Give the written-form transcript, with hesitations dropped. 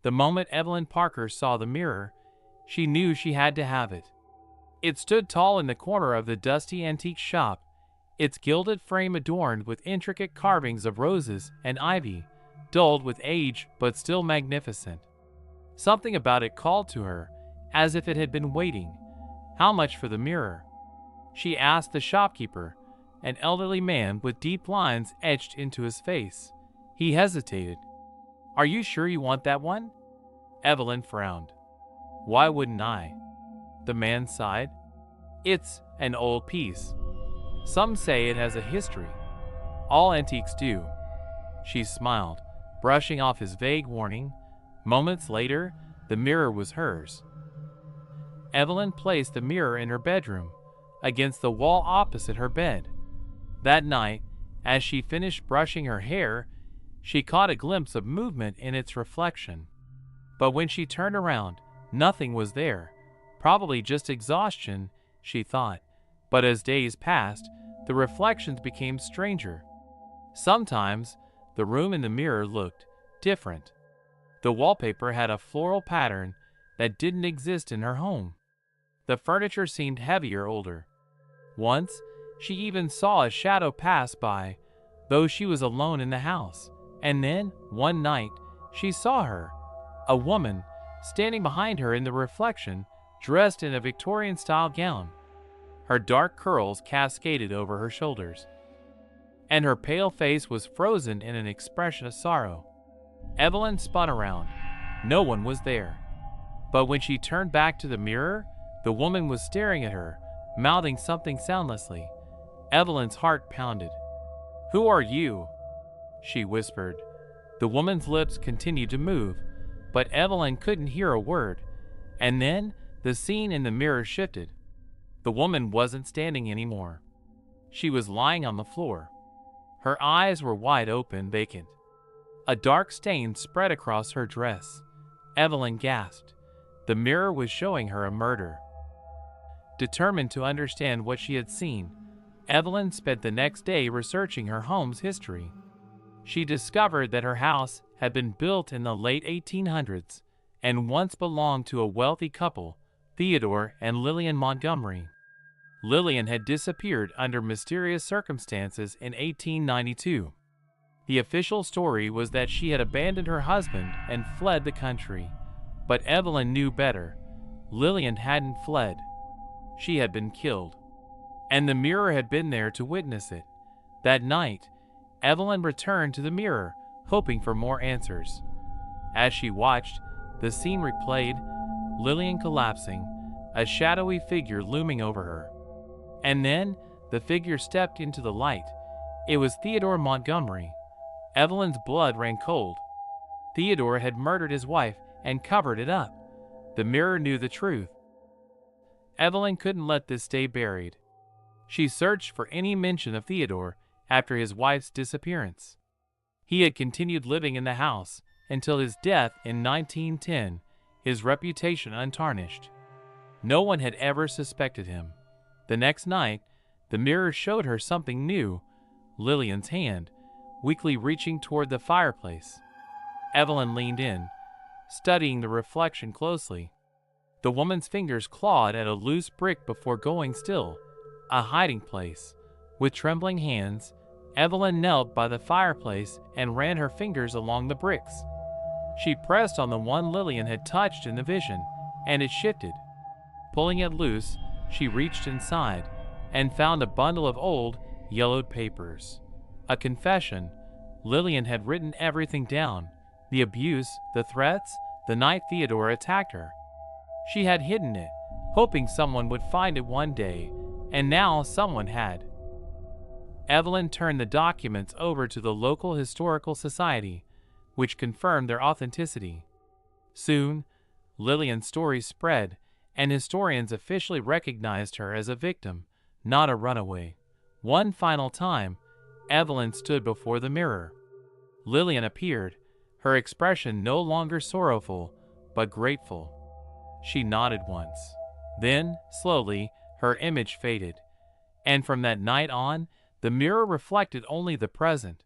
The moment Evelyn Parker saw the mirror, she knew she had to have it. It stood tall in the corner of the dusty antique shop, its gilded frame adorned with intricate carvings of roses and ivy, dulled with age but still magnificent. Something about it called to her, as if it had been waiting. How much for the mirror? She asked the shopkeeper, an elderly man with deep lines etched into his face. He hesitated. "Are you sure you want that one?" Evelyn frowned. "Why wouldn't I?" The man sighed. "It's an old piece. Some say it has a history. All antiques do." She smiled, brushing off his vague warning. Moments later, the mirror was hers. Evelyn placed the mirror in her bedroom, against the wall opposite her bed. That night, as she finished brushing her hair, she caught a glimpse of movement in its reflection. But when she turned around, nothing was there. Probably just exhaustion, she thought. But as days passed, the reflections became stranger. Sometimes, the room in the mirror looked different. The wallpaper had a floral pattern that didn't exist in her home. The furniture seemed heavier, older. Once, she even saw a shadow pass by, though she was alone in the house. And then, one night, she saw her, a woman, standing behind her in the reflection, dressed in a Victorian-style gown. Her dark curls cascaded over her shoulders, and her pale face was frozen in an expression of sorrow. Evelyn spun around. No one was there. But when she turned back to the mirror, the woman was staring at her, mouthing something soundlessly. Evelyn's heart pounded. "Who are you?" she whispered. The woman's lips continued to move, but Evelyn couldn't hear a word. And then the scene in the mirror shifted. The woman wasn't standing anymore. She was lying on the floor. Her eyes were wide open, vacant. A dark stain spread across her dress. Evelyn gasped. The mirror was showing her a murder. Determined to understand what she had seen, Evelyn spent the next day researching her home's history. She discovered that her house had been built in the late 1800s and once belonged to a wealthy couple, Theodore and Lillian Montgomery. Lillian had disappeared under mysterious circumstances in 1892. The official story was that she had abandoned her husband and fled the country. But Evelyn knew better. Lillian hadn't fled. She had been killed. And the mirror had been there to witness it. That night, Evelyn returned to the mirror, hoping for more answers. As she watched, the scene replayed, Lillian collapsing, a shadowy figure looming over her. And then, the figure stepped into the light. It was Theodore Montgomery. Evelyn's blood ran cold. Theodore had murdered his wife and covered it up. The mirror knew the truth. Evelyn couldn't let this stay buried. She searched for any mention of Theodore after his wife's disappearance. He had continued living in the house until his death in 1910, his reputation untarnished. No one had ever suspected him. The next night, the mirror showed her something new, Lillian's hand, weakly reaching toward the fireplace. Evelyn leaned in, studying the reflection closely. The woman's fingers clawed at a loose brick before going still, a hiding place. With trembling hands, Evelyn knelt by the fireplace and ran her fingers along the bricks. She pressed on the one Lillian had touched in the vision, and it shifted. Pulling it loose, she reached inside and found a bundle of old, yellowed papers. A confession. Lillian had written everything down. The abuse, the threats, the night Theodore attacked her. She had hidden it, hoping someone would find it one day, and now someone had. Evelyn turned the documents over to the local historical society, which confirmed their authenticity. Soon, Lillian's story spread, and historians officially recognized her as a victim, not a runaway. One final time, Evelyn stood before the mirror. Lillian appeared, her expression no longer sorrowful, but grateful. She nodded once. Then, slowly, her image faded. And from that night on, the mirror reflected only the present.